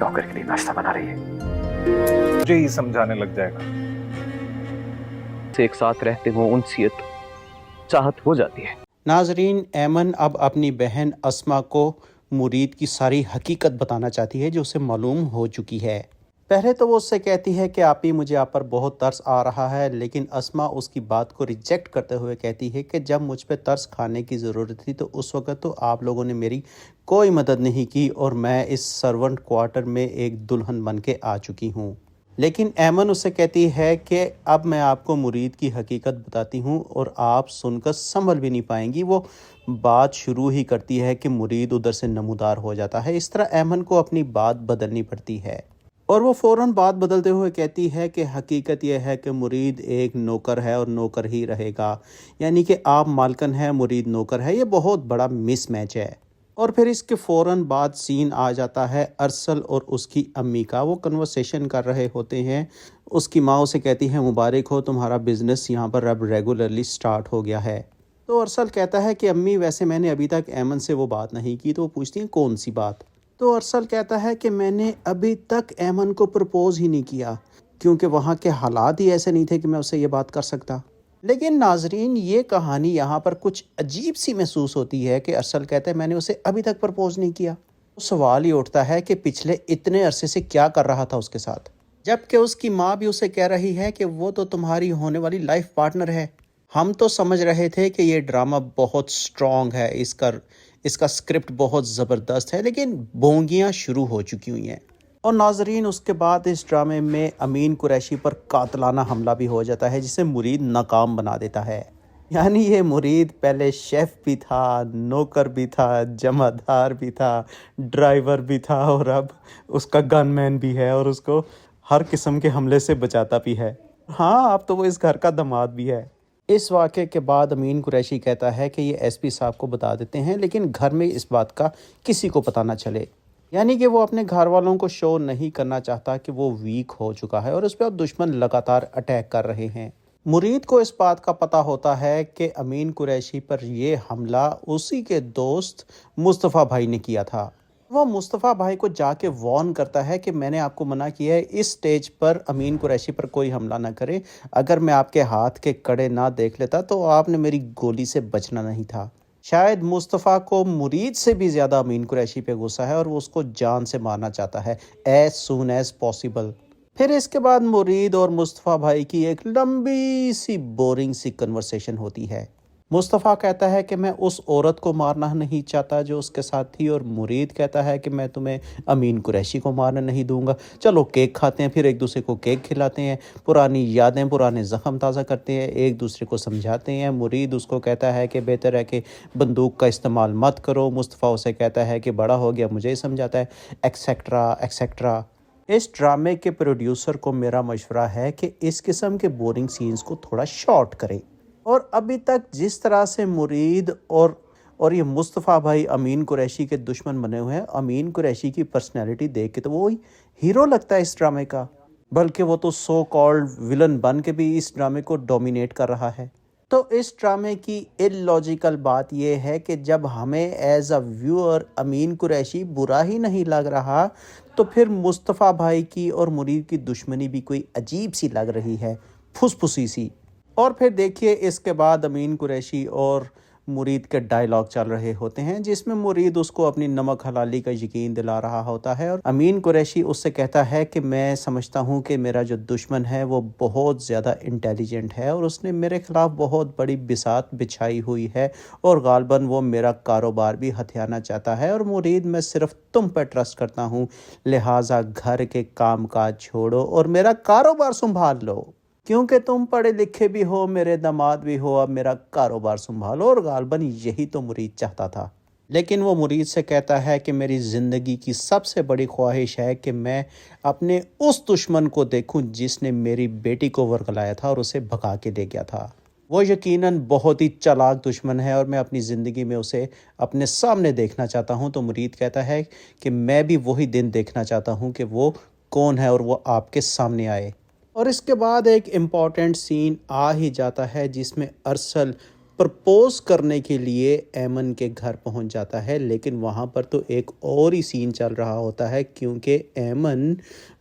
नौकर के लिए नाश्ता बना रही है। मुझे ही समझाने लग जाएगा। से एक साथ रहते हो उनसियत चाहत हो जाती है। नाजरीन, ऐमन अब अपनी बहन अस्मा को मुरीद की सारी हकीकत बताना चाहती है जो उसे मालूम हो चुकी है। पहले तो वो उससे कहती है कि आप ही, मुझे आप पर बहुत तरस आ रहा है, लेकिन अस्मा उसकी बात को रिजेक्ट करते हुए कहती है कि जब मुझ पे तरस खाने की ज़रूरत थी तो उस वक़्त तो आप लोगों ने मेरी कोई मदद नहीं की और मैं इस सर्वेंट क्वार्टर में एक दुल्हन बन के आ चुकी हूँ। लेकिन ऐमन उससे कहती है कि अब मैं आपको मुरीद की हकीकत बताती हूँ और आप सुनकर संभल भी नहीं पाएंगी। वो बात शुरू ही करती है कि मुरीद उधर से नमूदार हो जाता है। इस तरह ऐमन को अपनी बात बदलनी पड़ती है और वो फ़ौरन बात बदलते हुए कहती है कि हकीकत यह है कि मुरीद एक नौकर है और नौकर ही रहेगा, यानी कि आप मालकन है, मुरीद नौकर है। ये बहुत बड़ा मिस मैच है। और फिर इसके फ़ौरन बाद सीन आ जाता है अरसल और उसकी अम्मी का। वो कन्वर्सेशन कर रहे होते हैं। उसकी माँ उसे कहती है, मुबारक हो, तुम्हारा बिज़नेस यहाँ पर अब रेगुलरली स्टार्ट हो गया है। तो अरसल कहता है कि अम्मी, वैसे मैंने अभी तक ऐमन से वो बात नहीं की। तो वो पूछती हैं, कौन सी बात? तो अरसल कहता है कि मैंने अभी तक ऐमन को प्रपोज़ ही नहीं किया, क्योंकि वहाँ के हालात ही ऐसे नहीं थे कि मैं उससे ये बात कर सकता। लेकिन नाजरीन, ये कहानी यहाँ पर कुछ अजीब सी महसूस होती है कि अरसल कहता है मैंने उसे अभी तक प्रपोज़ नहीं किया। तो सवाल ही उठता है कि पिछले इतने अरसे से क्या कर रहा था उसके साथ, जबकि उसकी माँ भी उसे कह रही है कि वो तो तुम्हारी होने वाली लाइफ पार्टनर है। हम तो समझ रहे थे कि ये ड्रामा बहुत स्ट्रॉन्ग है, इसका स्क्रिप्ट बहुत ज़बरदस्त है, लेकिन बोंगियाँ शुरू हो चुकी हुई हैं। और नाजरीन, उसके बाद इस ड्रामे में अमीन कुरैशी पर कातलाना हमला भी हो जाता है, जिसे मुरीद नाकाम बना देता है। यानी ये मुरीद पहले शेफ़ भी था, नौकर भी था, जमादार भी था, ड्राइवर भी था और अब उसका गनमैन भी है और उसको हर किस्म के हमले से बचाता भी है। हाँ, अब तो वो इस घर का दामाद भी है। इस वाक़े के बाद अमीन कुरैशी कहता है कि ये एसपी साहब को बता देते हैं, लेकिन घर में इस बात का किसी को पता ना चले। यानी कि वो अपने घर वालों को शो नहीं करना चाहता कि वो वीक हो चुका है और उस पर अब दुश्मन लगातार अटैक कर रहे हैं। मुरीद को इस बात का पता होता है कि अमीन कुरैशी पर ये हमला उसी के दोस्त मुस्तफ़ा भाई ने किया था। वो मुस्तफ़ा भाई को जाके वार्न करता है कि मैंने आपको मना किया है, इस स्टेज पर अमीन कुरैशी पर कोई हमला ना करे। अगर मैं आपके हाथ के कड़े ना देख लेता तो आपने मेरी गोली से बचना नहीं था। शायद मुस्तफ़ा को मुरीद से भी ज़्यादा अमीन कुरैशी पे गुस्सा है और वो उसको जान से मारना चाहता है एज सून एज पॉसिबल। फिर इसके बाद मुरीद और मुस्तफ़ा भाई की एक लंबी सी बोरिंग सी कन्वर्सेशन होती है। मुस्तफ़ा कहता है कि मैं उस औरत को मारना नहीं चाहता जो उसके साथ थी, और मुरीद कहता है कि मैं तुम्हें अमीन कुरैशी को मारने नहीं दूंगा। चलो केक खाते हैं, फिर एक दूसरे को केक खिलाते हैं, पुरानी यादें, पुराने ज़ख्म ताज़ा करते हैं, एक दूसरे को समझाते हैं। मुरीद उसको कहता है कि बेहतर है कि बंदूक का इस्तेमाल मत करो। मुस्तफ़ा उसे कहता है कि बड़ा हो गया, मुझे ही समझाता है, एक्सेट्रा एक्सेट्रा। इस ड्रामे के प्रोड्यूसर को मेरा मशवरा है कि इस किस्म के बोरिंग सीन्स को थोड़ा शॉर्ट करें। और अभी तक जिस तरह से मुरीद और ये मुस्तफ़ा भाई अमीन कुरैशी के दुश्मन बने हुए हैं, अमीन कुरैशी की पर्सनैलिटी देख के तो वो हीरो लगता है इस ड्रामे का, बल्कि वो तो सो कॉल्ड विलन बन के भी इस ड्रामे को डोमिनेट कर रहा है। तो इस ड्रामे की इलॉजिकल बात यह है कि जब हमें एज अ व्यूअर अमीन कुरैशी बुरा ही नहीं लग रहा, तो फिर मुस्तफ़ा भाई की और मुरीद की दुश्मनी भी कोई अजीब सी लग रही है, फुसफुसी सी। और फिर देखिए, इसके बाद अमीन कुरैशी और मुरीद के डायलॉग चल रहे होते हैं, जिसमें मुरीद उसको अपनी नमक हलाली का यकीन दिला रहा होता है और अमीन कुरैशी उससे कहता है कि मैं समझता हूँ कि मेरा जो दुश्मन है वो बहुत ज़्यादा इंटेलिजेंट है और उसने मेरे ख़िलाफ़ बहुत बड़ी बिसात बिछाई हुई है और गालबन वो मेरा कारोबार भी हथियाना चाहता है। और मुरीद, मैं सिर्फ तुम पर ट्रस्ट करता हूँ, लिहाजा घर के काम काज छोड़ो और मेरा कारोबार संभाल लो, क्योंकि तुम पढ़े लिखे भी हो, मेरे दामाद भी हो, अब मेरा कारोबार संभालो। और गालबन यही तो मुरीद चाहता था। लेकिन वो मुरीद से कहता है कि मेरी ज़िंदगी की सबसे बड़ी ख्वाहिश है कि मैं अपने उस दुश्मन को देखूं जिसने मेरी बेटी को वर्गलाया था और उसे भगा के ले गया था। वो यकीनन बहुत ही चालाक दुश्मन है और मैं अपनी ज़िंदगी में उसे अपने सामने देखना चाहता हूं। तो मुरीद कहता है कि मैं भी वही दिन देखना चाहता हूं कि वो कौन है और वो आपके सामने आए। और इसके बाद एक इम्पॉर्टेंट सीन आ ही जाता है जिसमें अरसल پرپوز کرنے کے لیے ایمن کے گھر پہنچ جاتا ہے، لیکن وہاں پر تو ایک اور ہی سین چل رہا ہوتا ہے، کیونکہ ایمن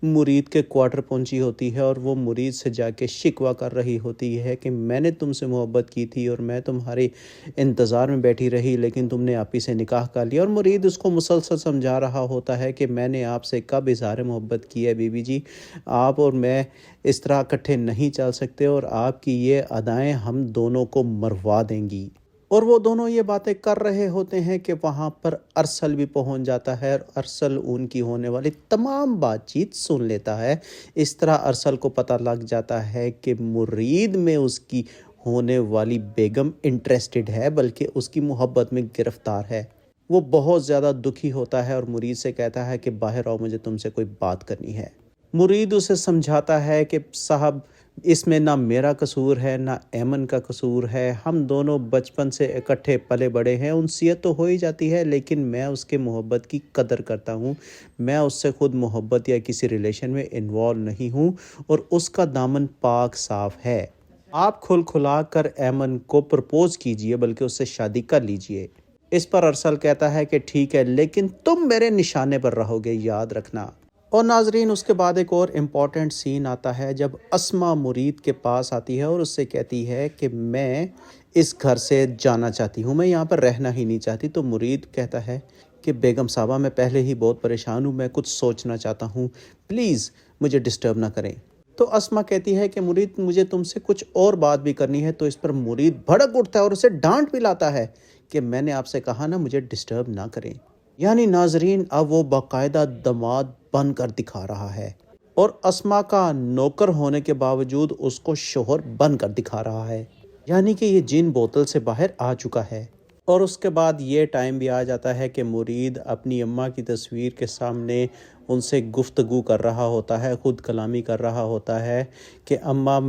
مرید کے کوارٹر پہنچی ہوتی ہے اور وہ مرید سے جا کے شکوہ کر رہی ہوتی ہے کہ میں نے تم سے محبت کی تھی اور میں تمہارے انتظار میں بیٹھی رہی، لیکن تم نے آپی سے نکاح کر لیا۔ اور مرید اس کو مسلسل سمجھا رہا ہوتا ہے کہ میں نے آپ سے کب اظہار محبت کی ہے بی بی جی، آپ اور میں اس طرح اکٹھے نہیں چل سکتے اور آپ کی یہ ادائیں ہم دونوں کو مروا دیں گی۔ اور وہ دونوں یہ باتیں کر رہے ہوتے ہیں کہ وہاں پر ارسل بھی پہنچ جاتا ہے اور ارسل ان کی ہونے والی تمام بات چیت سن لیتا ہے۔ اس طرح ارسل کو پتہ لگ جاتا ہے کہ مرید میں اس کی ہونے والی بیگم انٹرسٹڈ ہے، بلکہ اس کی محبت میں گرفتار ہے۔ وہ بہت زیادہ دکھی ہوتا ہے اور مرید سے کہتا ہے کہ باہر آؤ، مجھے تم سے کوئی بات کرنی ہے۔ مرید اسے سمجھاتا ہے کہ صاحب اس میں نہ میرا قصور ہے نہ ایمن کا قصور ہے، ہم دونوں بچپن سے اکٹھے پلے بڑے ہیں، انسیت تو ہو ہی جاتی ہے، لیکن میں اس کے محبت کی قدر کرتا ہوں، میں اس سے خود محبت یا کسی ریلیشن میں انوالو نہیں ہوں اور اس کا دامن پاک صاف ہے۔ آپ کھل کھلا کر ایمن کو پرپوز کیجئے، بلکہ اس سے شادی کر لیجئے۔ اس پر ارسل کہتا ہے کہ ٹھیک ہے، لیکن تم میرے نشانے پر رہو گے، یاد رکھنا۔ اور ناظرین، اس کے بعد ایک اور امپورٹنٹ سین آتا ہے جب اسما مرید کے پاس آتی ہے اور اس سے کہتی ہے کہ میں اس گھر سے جانا چاہتی ہوں، میں یہاں پر رہنا ہی نہیں چاہتی۔ تو مرید کہتا ہے کہ بیگم صاحبہ میں پہلے ہی بہت پریشان ہوں، میں کچھ سوچنا چاہتا ہوں، پلیز مجھے ڈسٹرب نہ کریں۔ تو اسما کہتی ہے کہ مرید مجھے تم سے کچھ اور بات بھی کرنی ہے۔ تو اس پر مرید بھڑک اٹھتا ہے اور اسے ڈانٹ بھی لاتا ہے کہ میں نے آپ سے کہا نا مجھے ڈسٹرب نہ کریں۔ یعنی ناظرین، اب وہ باقاعدہ دماد بن کر دکھا رہا ہے اور اسما کا نوکر ہونے کے باوجود اس کو شوہر بن کر دکھا رہا ہے، یعنی کہ یہ جن بوتل سے باہر آ چکا ہے۔ اور اس کے بعد یہ ٹائم بھی آ جاتا ہے کہ مرید اپنی اماں کی تصویر کے سامنے ان سے گفتگو کر رہا ہوتا ہے، خود کلامی کر رہا ہوتا ہے کہ اماں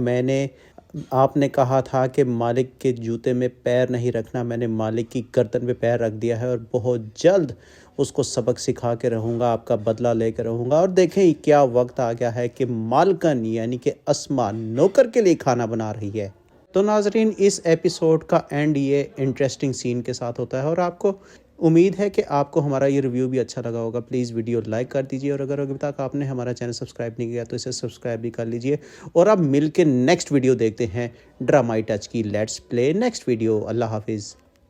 آپ نے کہا تھا کہ مالک کے جوتے میں پیر نہیں رکھنا، میں نے مالک کی گردن پہ پیر رکھ دیا ہے اور بہت جلد اس کو سبق سکھا کے رہوں گا، آپ کا بدلہ لے کے رہوں گا۔ اور دیکھیں کیا وقت آ گیا ہے کہ مالکن یعنی کہ اسما نوکر کے لیے کھانا بنا رہی ہے۔ تو ناظرین، اس ایپیسوڈ کا اینڈ یہ انٹرسٹنگ سین کے ساتھ ہوتا ہے اور آپ کو امید ہے کہ آپ کو ہمارا یہ ریویو بھی اچھا لگا ہوگا۔ پلیز ویڈیو لائک کر دیجئے اور اگر ابھی تک آپ نے ہمارا چینل سبسکرائب نہیں کیا تو اسے سبسکرائب بھی کر لیجئے۔ اور اب مل کے نیکسٹ ویڈیو دیکھتے ہیں ڈرامائی ٹچ کی۔ Let's play next video. Allah حافظ۔